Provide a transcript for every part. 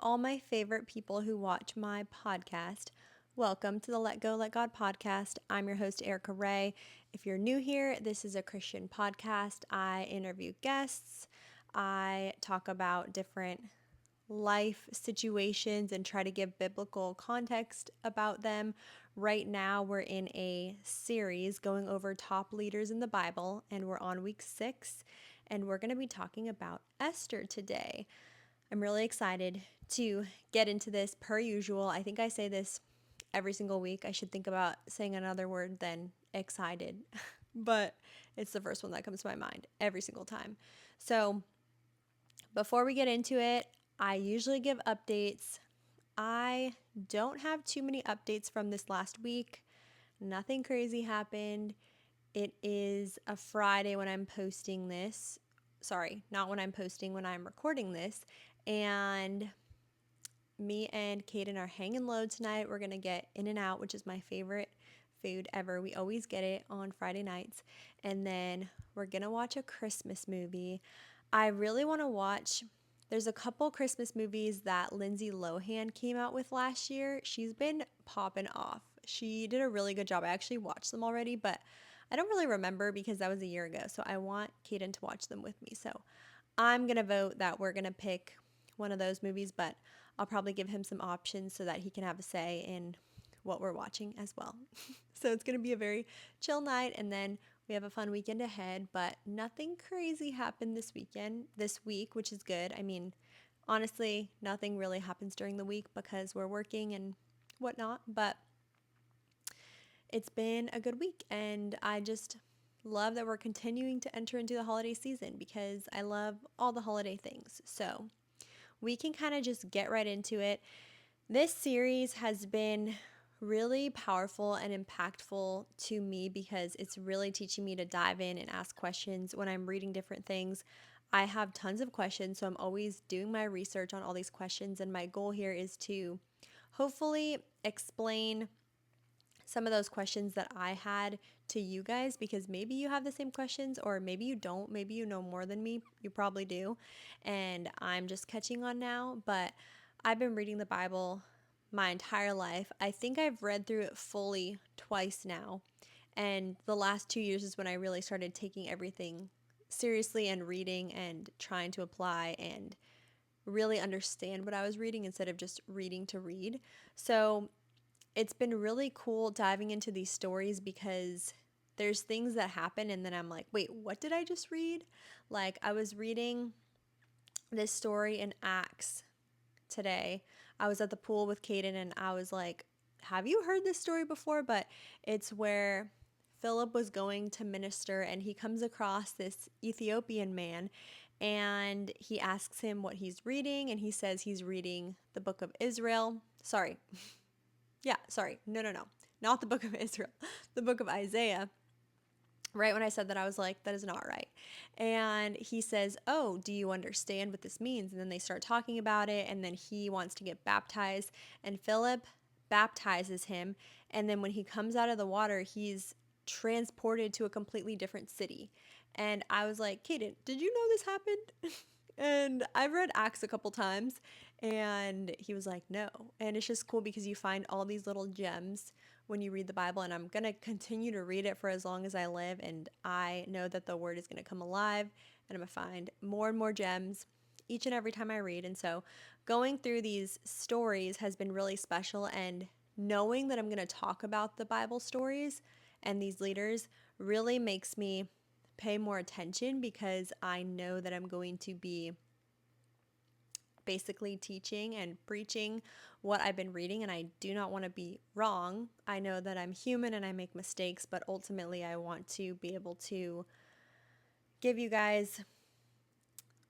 all my favorite people who watch my podcast. Welcome to the Let Go, Let God podcast. I'm your host, Erika Ray. If you're new here, this is a Christian podcast. I interview guests, I talk about different life situations and try to give biblical context about them. Right now, we're in a series going over top leaders in the Bible, and we're on week 6, and we're going to be talking about Esther today. I'm really excited to get into this per usual. I think I say this every single week. I should think about saying another word than excited, but it's the first one that comes to my mind every single time. So, before we get into it, I usually give updates. I don't have too many updates from this last week. Nothing crazy happened. It is a Friday when I'm posting this. Sorry, not when I'm posting, when I'm recording this. And me and Kaden are hanging low tonight. We're going to get In-N-Out, which is my favorite food ever. We always get it on Friday nights. And then we're going to watch a Christmas movie. I really want to watch, there's a couple Christmas movies that Lindsay Lohan came out with last year. She's been popping off. She did a really good job. I actually watched them already, but I don't really remember because that was a year ago. So I want Kaden to watch them with me. So I'm going to vote that we're going to pick one of those movies, but I'll probably give him some options so that he can have a say in what we're watching as well. So it's going to be a very chill night, and then we have a fun weekend ahead, but nothing crazy happened this week, which is good. I mean, honestly, nothing really happens during the week because we're working and whatnot, but it's been a good week, and I just love that we're continuing to enter into the holiday season because I love all the holiday things. So we can kind of just get right into it. This series has been really powerful and impactful to me because it's really teaching me to dive in and ask questions when I'm reading different things. I have tons of questions, so I'm always doing my research on all these questions, and my goal here is to hopefully explain some of those questions that I had to you guys, because maybe you have the same questions or maybe you don't. Maybe you know more than me. You probably do. And I'm just catching on now. But I've been reading the Bible my entire life. I think I've read through it fully twice now. And the last 2 years is when I really started taking everything seriously and reading and trying to apply and really understand what I was reading instead of just reading to read. So it's been really cool diving into these stories because there's things that happen and then I'm like, wait, what did I just read? Like, I was reading this story in Acts today. I was at the pool with Kaden and I was like, have you heard this story before? But it's where Philip was going to minister and he comes across this Ethiopian man and he asks him what he's reading, and he says he's reading the book of Israel. Sorry, yeah, sorry. No. Not the book of Israel, the book of Isaiah. Right when I said that, I was like, that is not right. And he says, oh, do you understand what this means? And then they start talking about it, and then he wants to get baptized, and Philip baptizes him. And then when he comes out of the water, he's transported to a completely different city. And I was like, Kaden, did you know this happened? And I've read Acts a couple times, and he was like, no. And it's just cool because you find all these little gems when you read the Bible, and I'm going to continue to read it for as long as I live. And I know that the word is going to come alive, and I'm going to find more and more gems each and every time I read. And so going through these stories has been really special, and knowing that I'm going to talk about the Bible stories and these leaders really makes me pay more attention because I know that I'm going to be basically teaching and preaching what I've been reading, and I do not want to be wrong. I know that I'm human and I make mistakes, but ultimately I want to be able to give you guys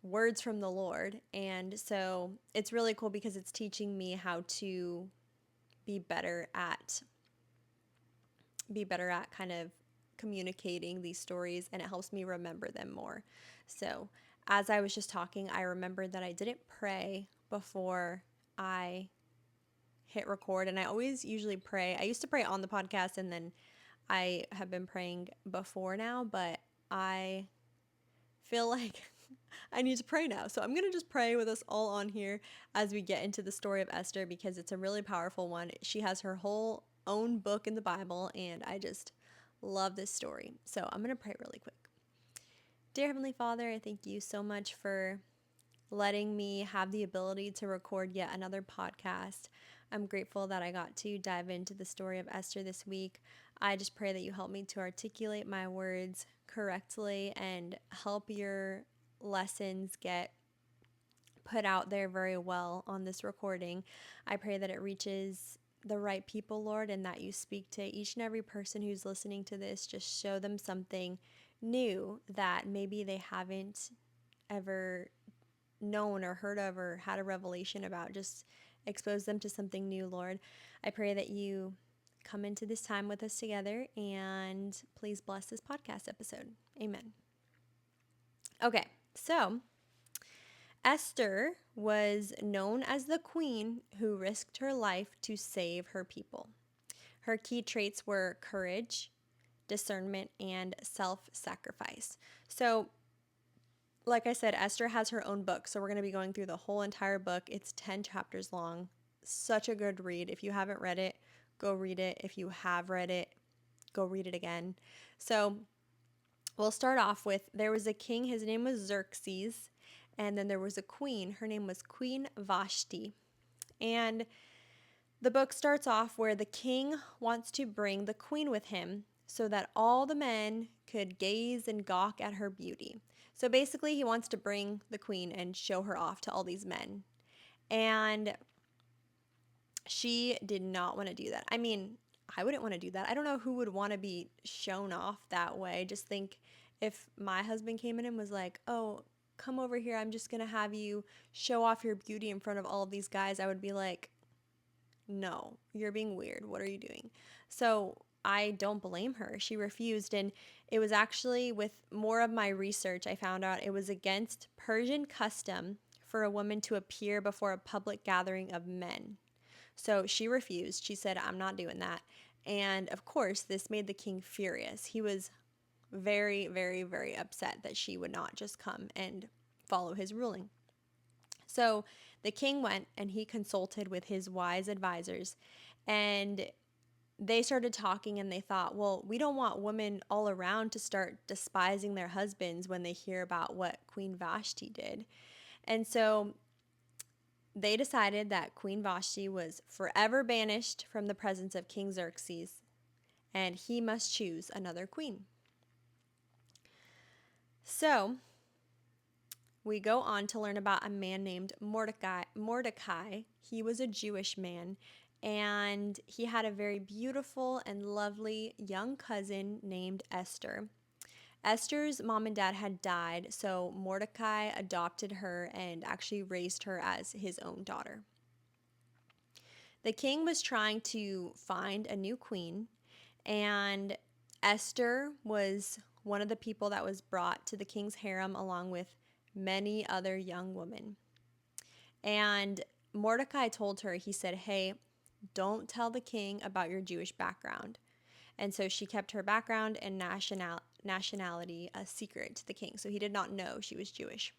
words from the Lord. And so it's really cool because it's teaching me how to be better at kind of communicating these stories, and it helps me remember them more. So as I was just talking, I remembered that I didn't pray before I hit record, and I always usually pray. I used to pray on the podcast, and then I have been praying before now, but I feel like I need to pray now. So I'm going to just pray with us all on here as we get into the story of Esther because it's a really powerful one. She has her whole own book in the Bible, and I just love this story. So I'm going to pray really quick. Dear Heavenly Father, I thank you so much for letting me have the ability to record yet another podcast. I'm grateful that I got to dive into the story of Esther this week. I just pray that you help me to articulate my words correctly and help your lessons get put out there very well on this recording. I pray that it reaches the right people, Lord, and that you speak to each and every person who's listening to this. Just show them something new that maybe they haven't ever known or heard of or had a revelation about. Just expose them to something new, Lord. I pray that you come into this time with us together and please bless this podcast episode. Amen. Okay, so Esther was known as the queen who risked her life to save her people. Her key traits were courage, discernment, and self-sacrifice. So, like I said, Esther has her own book, so we're going to be going through the whole entire book. It's 10 chapters long. Such a good read. If you haven't read it, go read it. If you have read it, go read it again. So, we'll start off with there was a king, his name was Xerxes, and then there was a queen. Her name was Queen Vashti. And the book starts off where the king wants to bring the queen with him so that all the men could gaze and gawk at her beauty. So basically, he wants to bring the queen and show her off to all these men. And she did not want to do that. I mean, I wouldn't want to do that. I don't know who would want to be shown off that way. Just think if my husband came in and was like, oh, come over here. I'm just going to have you show off your beauty in front of all of these guys. I would be like, no, you're being weird. What are you doing? So I don't blame her. She refused. And it was actually, with more of my research, I found out it was against Persian custom for a woman to appear before a public gathering of men. So she refused. She said, I'm not doing that. And of course, this made the king furious. He was very, very, very upset that she would not just come and follow his ruling. So the king went and he consulted with his wise advisors, and they started talking and they thought, well, we don't want women all around to start despising their husbands when they hear about what Queen Vashti did. And so they decided that Queen Vashti was forever banished from the presence of King Xerxes, and he must choose another queen. So we go on to learn about a man named Mordecai. He was a Jewish man, and he had a very beautiful and lovely young cousin named Esther. Esther's mom and dad had died, so Mordecai adopted her and actually raised her as his own daughter. The king was trying to find a new queen, and Esther was one of the people that was brought to the king's harem along with many other young women. And Mordecai told her, he said, hey, don't tell the king about your Jewish background. And so she kept her background and nationality a secret to the king. So he did not know she was Jewish.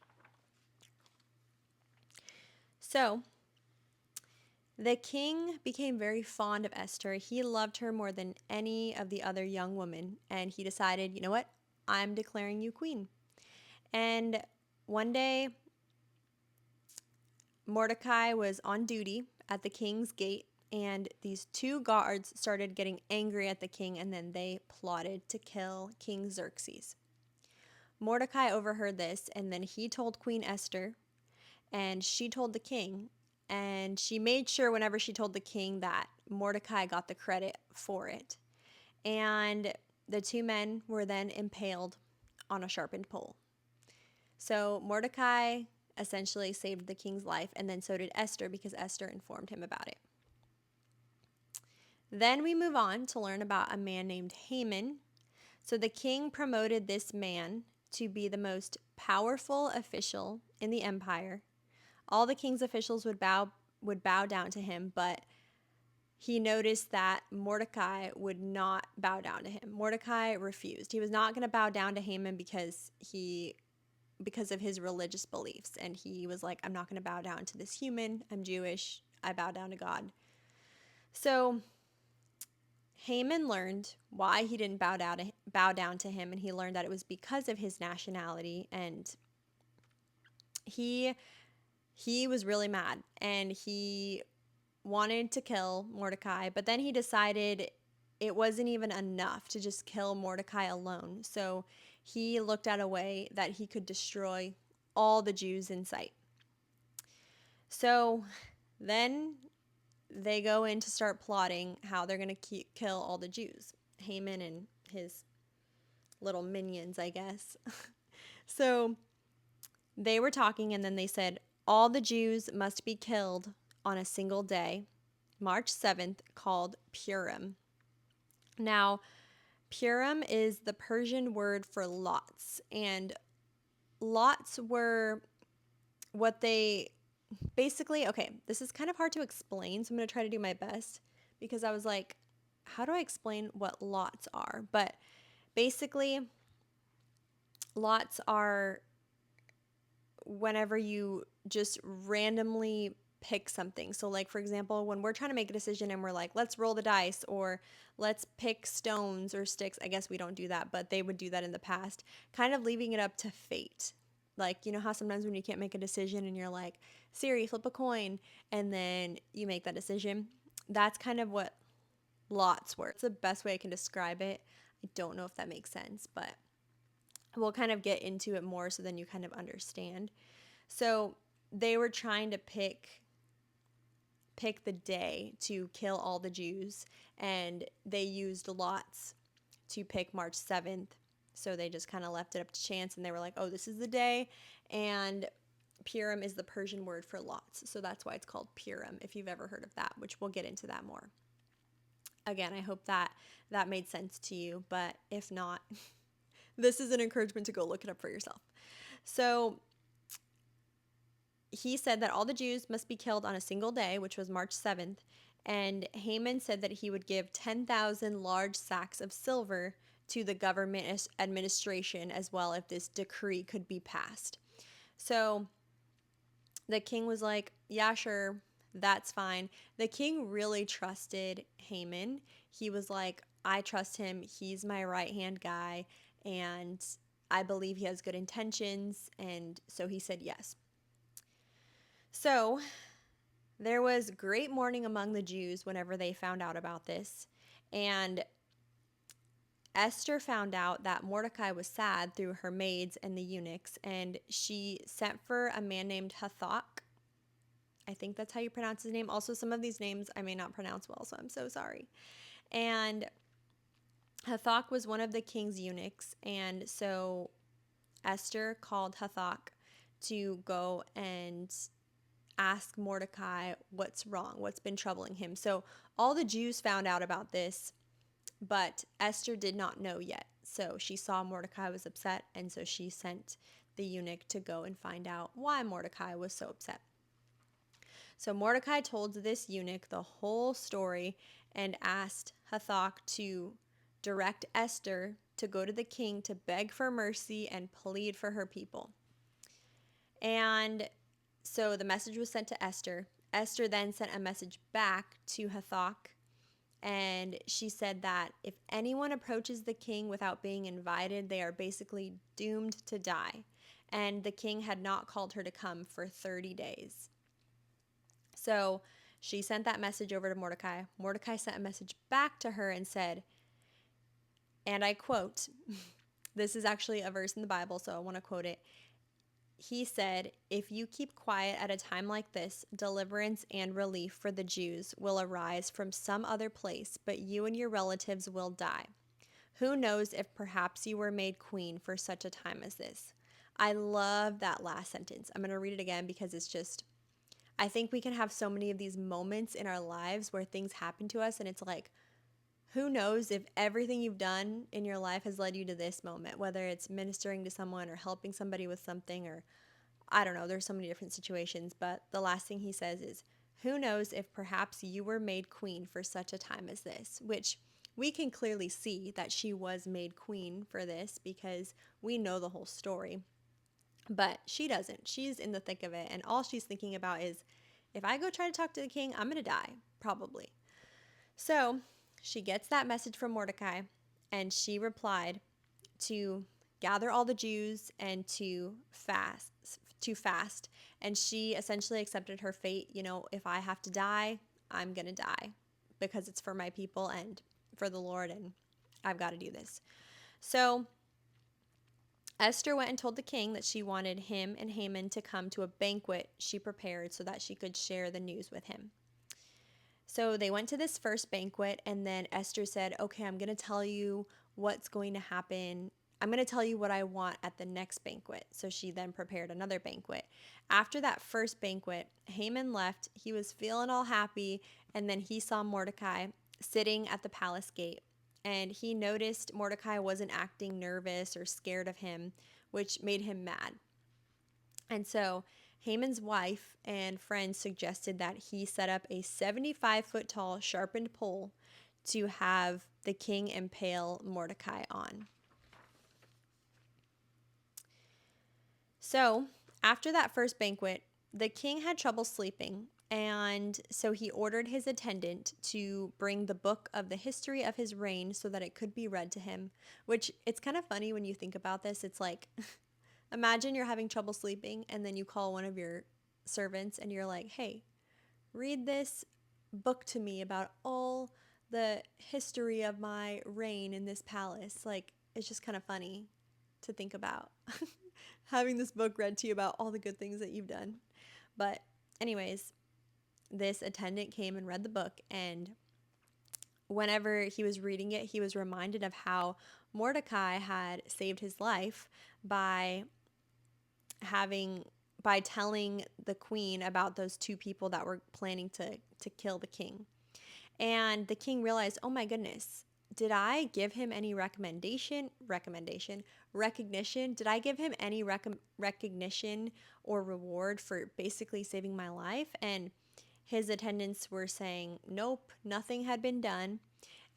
So the king became very fond of Esther. He loved her more than any of the other young women. And he decided, you know what? I'm declaring you queen. And one day, Mordecai was on duty at the king's gate, and these two guards started getting angry at the king, and then they plotted to kill King Xerxes. Mordecai overheard this, and then he told Queen Esther, and she told the king, and she made sure whenever she told the king that Mordecai got the credit for it. And the two men were then impaled on a sharpened pole. So Mordecai essentially saved the king's life, and then so did Esther because Esther informed him about it. Then we move on to learn about a man named Haman. So the king promoted this man to be the most powerful official in the empire. All the king's officials would bow down to him, but he noticed that Mordecai would not bow down to him. Mordecai refused. He was not going to bow down to Haman because he because of his religious beliefs. And he was like, I'm not going to bow down to this human. I'm Jewish. I bow down to God. So Haman learned why he didn't bow down to him, and he learned that it was because of his nationality, and he was really mad, and he wanted to kill Mordecai, but then he decided it wasn't even enough to just kill Mordecai alone. So he looked at a way that he could destroy all the Jews in sight. So then they go in to start plotting how they're going to kill all the Jews. Haman and his little minions, I guess. So they were talking, and then they said, all the Jews must be killed on a single day, March 7th, called Purim. Now, Purim is the Persian word for lots, and lots were what they basically, okay, this is kind of hard to explain, so I'm going to try to do my best, because I was like, how do I explain what lots are? But basically, lots are whenever you just randomly pick something. So like, for example, when we're trying to make a decision and we're like, let's roll the dice, or let's pick stones or sticks. I guess we don't do that, but they would do that in the past, kind of leaving it up to fate. Like, you know how sometimes when you can't make a decision and you're like, Siri, flip a coin, and then you make that decision. That's kind of what lots were. It's the best way I can describe it. I don't know if that makes sense, but we'll kind of get into it more so then you kind of understand. So they were trying to pick the day to kill all the Jews, and they used lots to pick March 7th. So they just kind of left it up to chance, and they were like, oh, this is the day. And Purim is the Persian word for lots. So that's why it's called Purim, if you've ever heard of that, which we'll get into that more. Again, I hope that made sense to you, but if not, this is an encouragement to go look it up for yourself. So he said that all the Jews must be killed on a single day, which was March 7th. And Haman said that he would give 10,000 large sacks of silver to the government administration as well if this decree could be passed. So the king was like, yeah, sure, that's fine. The king really trusted Haman. He was like, I trust him. He's my right-hand guy, and I believe he has good intentions. And so he said yes. So there was great mourning among the Jews whenever they found out about this. And Esther found out that Mordecai was sad through her maids and the eunuchs, and she sent for a man named Hathach. I think that's how you pronounce his name. Also, some of these names I may not pronounce well, so I'm so sorry. And Hathach was one of the king's eunuchs, and so Esther called Hathach to go and ask Mordecai what's wrong, what's been troubling him. So all the Jews found out about this, but Esther did not know yet. So she saw Mordecai was upset, and so she sent the eunuch to go and find out why Mordecai was so upset. So Mordecai told this eunuch the whole story and asked Hathach to direct Esther to go to the king to beg for mercy and plead for her people. And so the message was sent to Esther. Esther then sent a message back to Hathach, and she said that if anyone approaches the king without being invited, they are basically doomed to die. And the king had not called her to come for 30 days. So she sent that message over to Mordecai. Mordecai sent a message back to her and said, and I quote, this is actually a verse in the Bible, so I want to quote it. He said, if you keep quiet at a time like this, deliverance and relief for the Jews will arise from some other place, but you and your relatives will die. Who knows if perhaps you were made queen for such a time as this? I love that last sentence. I'm going to read it again because it's just, I think we can have so many of these moments in our lives where things happen to us and it's like, who knows if everything you've done in your life has led you to this moment, whether it's ministering to someone or helping somebody with something, or I don't know, there's so many different situations. But the last thing he says is, who knows if perhaps you were made queen for such a time as this, which we can clearly see that she was made queen for this because we know the whole story. But she doesn't. She's in the thick of it. And all she's thinking about is, if I go try to talk to the king, I'm going to die, probably. So she gets that message from Mordecai, and she replied to gather all the Jews and to fast. And she essentially accepted her fate. If I have to die, I'm going to die because it's for my people and for the Lord, and I've got to do this. So Esther went and told the king that she wanted him and Haman to come to a banquet she prepared so that she could share the news with him. So they went to this first banquet, and then Esther said, okay, I'm going to tell you what's going to happen. I'm going to tell you what I want at the next banquet. So she then prepared another banquet. After that first banquet, Haman left. He was feeling all happy, and then he saw Mordecai sitting at the palace gate. And he noticed Mordecai wasn't acting nervous or scared of him, which made him mad. And so Haman's wife and friends suggested that he set up a 75-foot tall sharpened pole to have the king impale Mordecai on. So after that first banquet, the king had trouble sleeping, and so he ordered his attendant to bring the book of the history of his reign so that it could be read to him, which it's kind of funny when you think about this. It's like, imagine you're having trouble sleeping and then you call one of your servants and you're like, hey, read this book to me about all the history of my reign in this palace. Like, it's just kind of funny to think about having this book read to you about all the good things that you've done. But anyways, this attendant came and read the book, and whenever he was reading it, he was reminded of how Mordecai had saved his life by telling the queen about those two people that were planning to kill the king. And the king realized, oh my goodness, did I give him any recognition? Did I give him any recognition or reward for basically saving my life? And his attendants were saying, nope, nothing had been done.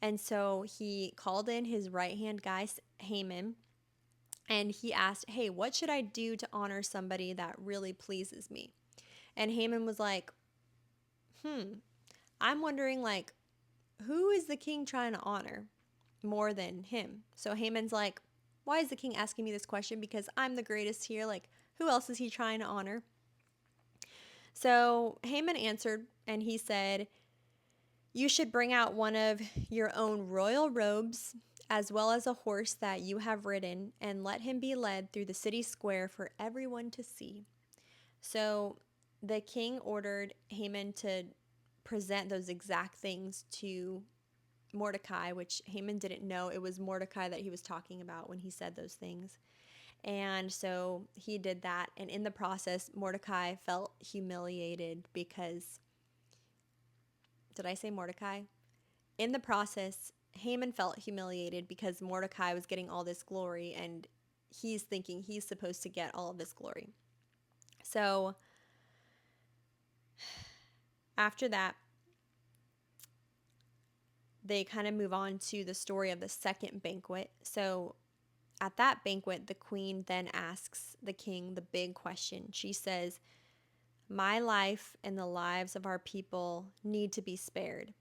And so he called in his right-hand guy, Haman, and he asked, hey, what should I do to honor somebody that really pleases me? And Haman was like, I'm wondering, like, who is the king trying to honor more than him? So Haman's like, why is the king asking me this question? Because I'm the greatest here. Like, who else is he trying to honor? So Haman answered, and he said, you should bring out one of your own royal robes, as well as a horse that you have ridden, and let him be led through the city square for everyone to see. So the king ordered Haman to present those exact things to Mordecai, which Haman didn't know it was Mordecai that he was talking about when he said those things. And so he did that. And in the process, Mordecai felt humiliated because, did I say Mordecai? In the process, Haman felt humiliated because Mordecai was getting all this glory, and he's thinking he's supposed to get all of this glory. So after that, they kind of move on to the story of the second banquet. So at that banquet, the queen then asks the king the big question. She says, my life and the lives of our people need to be spared.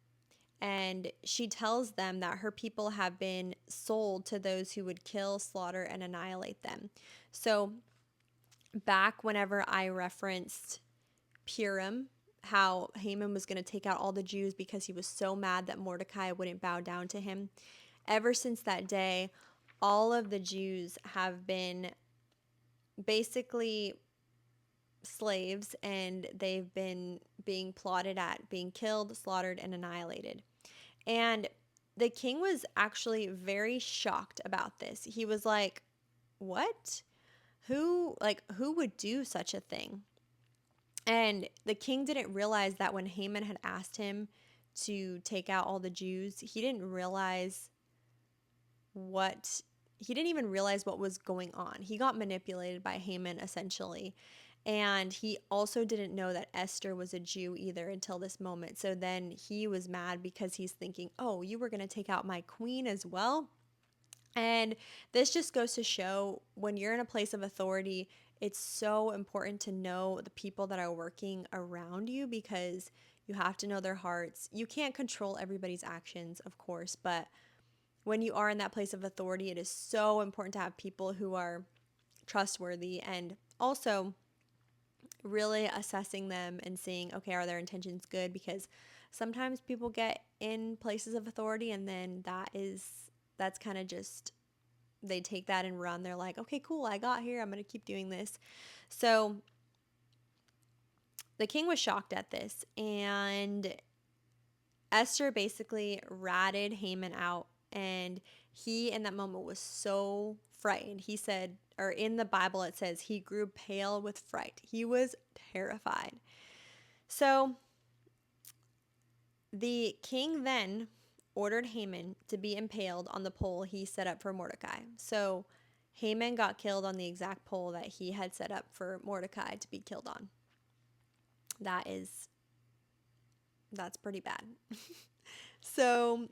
And she tells them that her people have been sold to those who would kill, slaughter, and annihilate them. So back whenever I referenced Purim, how Haman was going to take out all the Jews because he was so mad that Mordecai wouldn't bow down to him. Ever since that day, all of the Jews have been basically slaves, and they've been being plotted at, being killed, slaughtered, and annihilated. And the king was actually very shocked about this. He was like, what? Who would do such a thing? And the king didn't realize that when Haman had asked him to take out all the Jews, he didn't even realize what was going on. He got manipulated by Haman, essentially. And he also didn't know that Esther was a Jew either until this moment. So then he was mad because he's thinking, oh, you were going to take out my queen as well? And this just goes to show, when you're in a place of authority, it's so important to know the people that are working around you, because you have to know their hearts. You can't control everybody's actions, of course, but when you are in that place of authority, it is so important to have people who are trustworthy, and also really assessing them and seeing, okay, are their intentions good? Because sometimes people get in places of authority and then that's kind of just, they take that and run. They're like, okay, cool, I got here, I'm going to keep doing this. So the king was shocked at this, and Esther basically ratted Haman out, and he in that moment was so frightened. He said, or in the Bible it says, he grew pale with fright. He was terrified. So the king then ordered Haman to be impaled on the pole he set up for Mordecai. So Haman got killed on the exact pole that he had set up for Mordecai to be killed on. That's pretty bad. So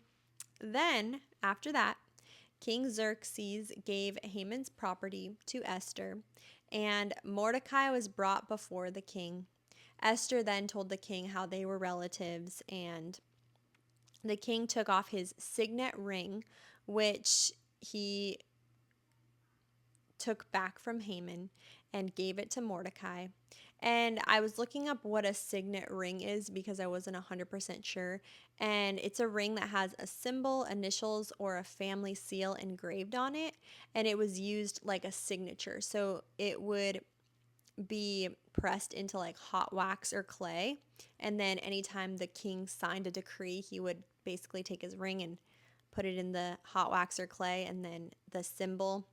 then, after that, King Xerxes gave Haman's property to Esther, and Mordecai was brought before the king. Esther then told the king how they were relatives, and the king took off his signet ring, which he took back from Haman, and gave it to Mordecai. And I was looking up what a signet ring is because I wasn't 100% sure. And it's a ring that has a symbol, initials, or a family seal engraved on it. And it was used like a signature. So it would be pressed into like hot wax or clay. And then anytime the king signed a decree, he would basically take his ring and put it in the hot wax or clay. And then the symbol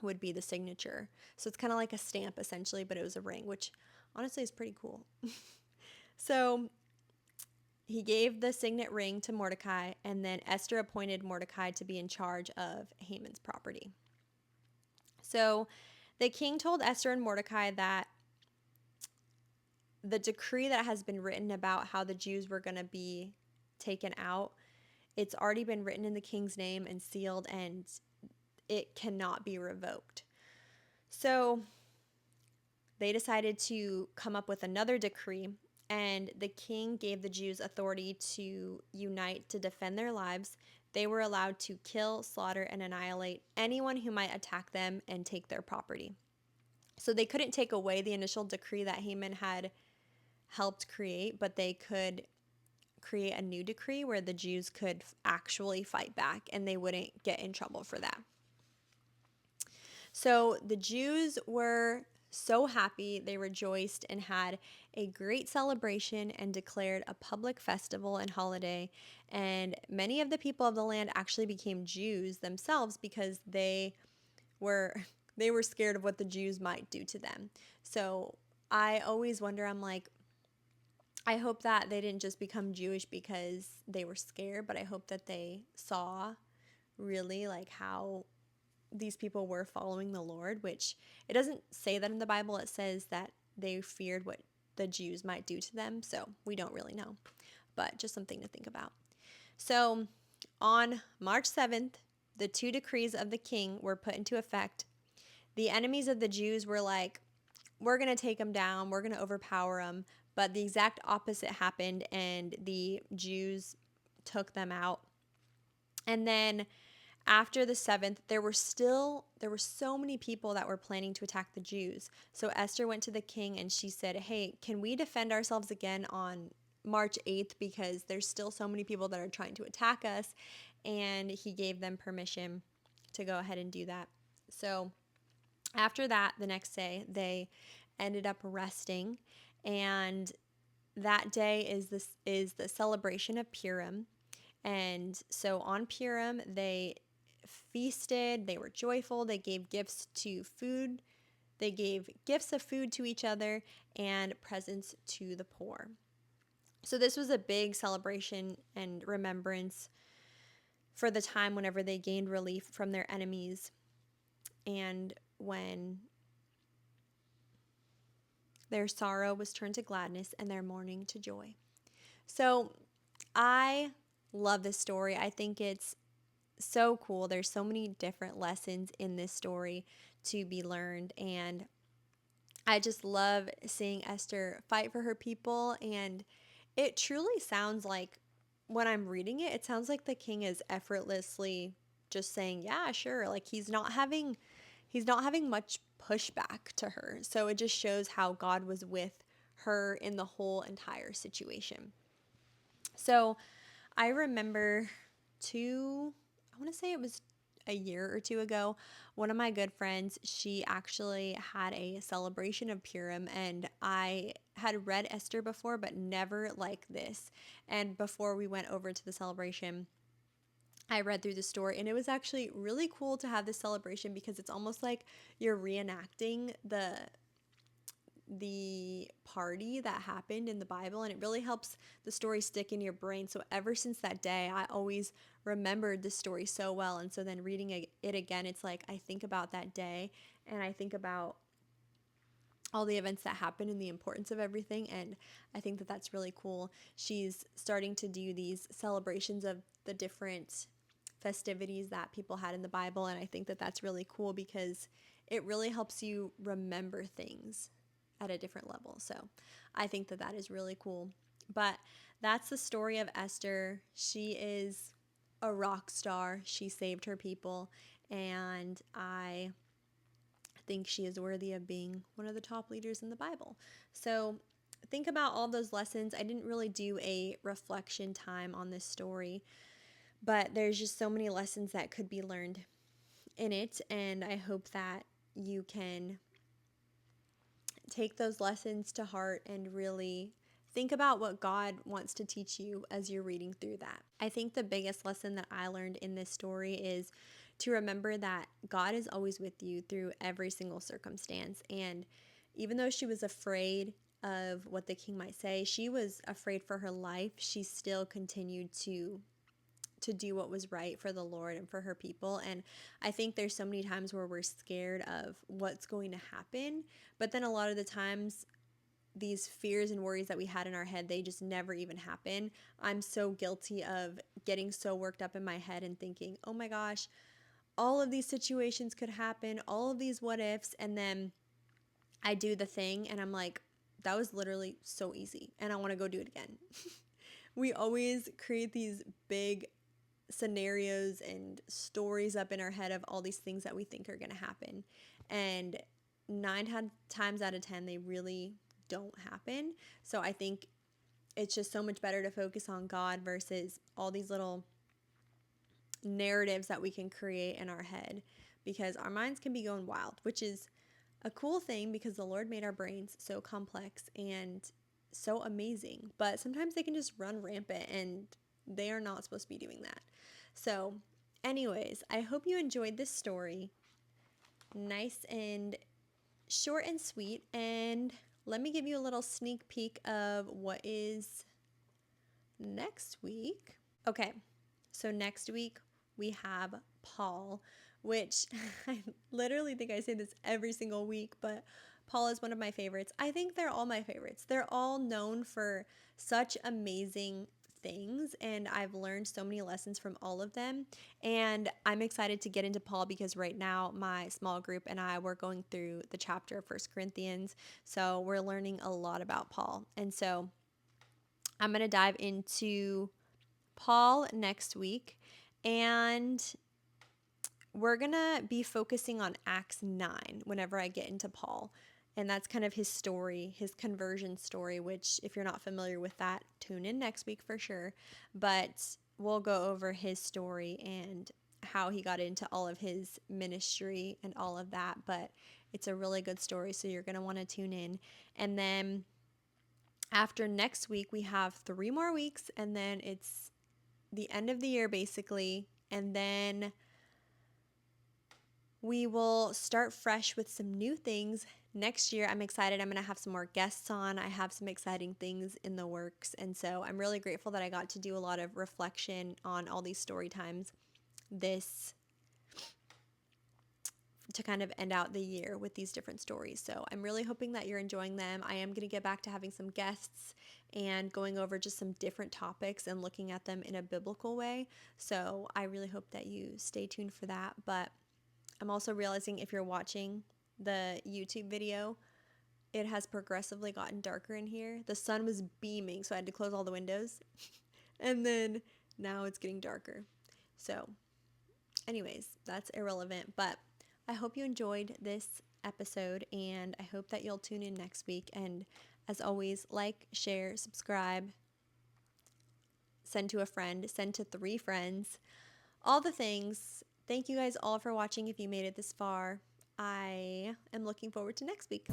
would be the signature. So it's kind of like a stamp essentially, but it was a ring, which honestly is pretty cool. So he gave the signet ring to Mordecai, and then Esther appointed Mordecai to be in charge of Haman's property. So the king told Esther and Mordecai that the decree that has been written about how the Jews were going to be taken out, it's already been written in the king's name and sealed, and it cannot be revoked. So they decided to come up with another decree, and the king gave the Jews authority to unite to defend their lives. They were allowed to kill, slaughter, and annihilate anyone who might attack them and take their property. So they couldn't take away the initial decree that Haman had helped create, but they could create a new decree where the Jews could actually fight back and they wouldn't get in trouble for that. So the Jews were so happy. They rejoiced and had a great celebration and declared a public festival and holiday. And many of the people of the land actually became Jews themselves because were they were scared of what the Jews might do to them. So I always wonder, I'm like, I hope that they didn't just become Jewish because they were scared, but I hope that they saw really like how these people were following the Lord, which it doesn't say that in the Bible. It says that they feared what the Jews might do to them. So we don't really know, but just something to think about. So on March 7th, the two decrees of the king were put into effect. The enemies of the Jews were like, we're going to take them down. We're going to overpower them. But the exact opposite happened, and the Jews took them out. And then after the 7th, there were so many people that were planning to attack the Jews. So Esther went to the king and she said, hey, can we defend ourselves again on March 8th? Because there's still so many people that are trying to attack us. And he gave them permission to go ahead and do that. So after that, the next day, they ended up resting. And that day is the celebration of Purim. And so on Purim, they feasted, they were joyful, they gave gifts to food, they gave gifts of food to each other and presents to the poor. So this was a big celebration and remembrance for the time whenever they gained relief from their enemies and when their sorrow was turned to gladness and their mourning to joy. So I love this story. I think it's so cool. There's so many different lessons in this story to be learned. And I just love seeing Esther fight for her people. And it truly sounds like, when I'm reading it, it sounds like the king is effortlessly just saying, yeah, sure. Like he's not having much pushback to her. So it just shows how God was with her in the whole entire situation. So I remember I want to say it was a year or two ago, one of my good friends, she actually had a celebration of Purim, and I had read Esther before, but never like this. And before we went over to the celebration, I read through the story, and it was actually really cool to have this celebration because it's almost like you're reenacting the party that happened in the Bible, and it really helps the story stick in your brain. So ever since that day, I always remembered the story so well. And so then reading it again, it's like I think about that day, and I think about all the events that happened and the importance of everything. And I think that that's really cool. She's starting to do these celebrations of the different festivities that people had in the Bible. And I think that that's really cool because it really helps you remember things at a different level. So I think that that is really cool. But that's the story of Esther. She is a rock star. She saved her people. And I think she is worthy of being one of the top leaders in the Bible. So think about all those lessons. I didn't really do a reflection time on this story, but there's just so many lessons that could be learned in it. And I hope that you can take those lessons to heart and really think about what God wants to teach you as you're reading through that. I think the biggest lesson that I learned in this story is to remember that God is always with you through every single circumstance. And even though she was afraid of what the king might say, she was afraid for her life, she still continued to do what was right for the Lord and for her people. And I think there's so many times where we're scared of what's going to happen, but then a lot of the times these fears and worries that we had in our head, they just never even happen. I'm so guilty of getting so worked up in my head and thinking, oh my gosh, all of these situations could happen, all of these what ifs, and then I do the thing and I'm like, that was literally so easy and I want to go do it again. We always create these big scenarios and stories up in our head of all these things that we think are going to happen. And times out of 10, they really don't happen. So I think it's just so much better to focus on God versus all these little narratives that we can create in our head, because our minds can be going wild, which is a cool thing because the Lord made our brains so complex and so amazing. But sometimes they can just run rampant, and they are not supposed to be doing that. So, anyways, I hope you enjoyed this story. Nice and short and sweet. And let me give you a little sneak peek of what is next week. Okay, so next week we have Paul, which I literally think I say this every single week, but Paul is one of my favorites. I think they're all my favorites. They're all known for such amazing things, and I've learned so many lessons from all of them. And I'm excited to get into Paul because right now my small group and I were going through the chapter of First Corinthians. So we're learning a lot about Paul. And so I'm going to dive into Paul next week, and we're going to be focusing on Acts 9 whenever I get into Paul. And that's kind of his story, his conversion story, which, if you're not familiar with that, tune in next week for sure. But we'll go over his story and how he got into all of his ministry and all of that. But it's a really good story, so you're going to want to tune in. And then after next week, we have 3 more weeks, and then it's the end of the year basically. And then we will start fresh with some new things next year. I'm excited. I'm going to have some more guests on. I have some exciting things in the works. And so I'm really grateful that I got to do a lot of reflection on all these story times this to kind of end out the year with these different stories. So I'm really hoping that you're enjoying them. I am going to get back to having some guests and going over just some different topics and looking at them in a biblical way. So I really hope that you stay tuned for that. But I'm also realizing if you're watching the YouTube video, it has progressively gotten darker in here. The sun was beaming, so I had to close all the windows. And then now it's getting darker. So, anyways, that's irrelevant. But I hope you enjoyed this episode, and I hope that you'll tune in next week. And as always, like, share, subscribe, send to a friend, send to 3 friends, all the things. Thank you guys all for watching if you made it this far. I am looking forward to next week.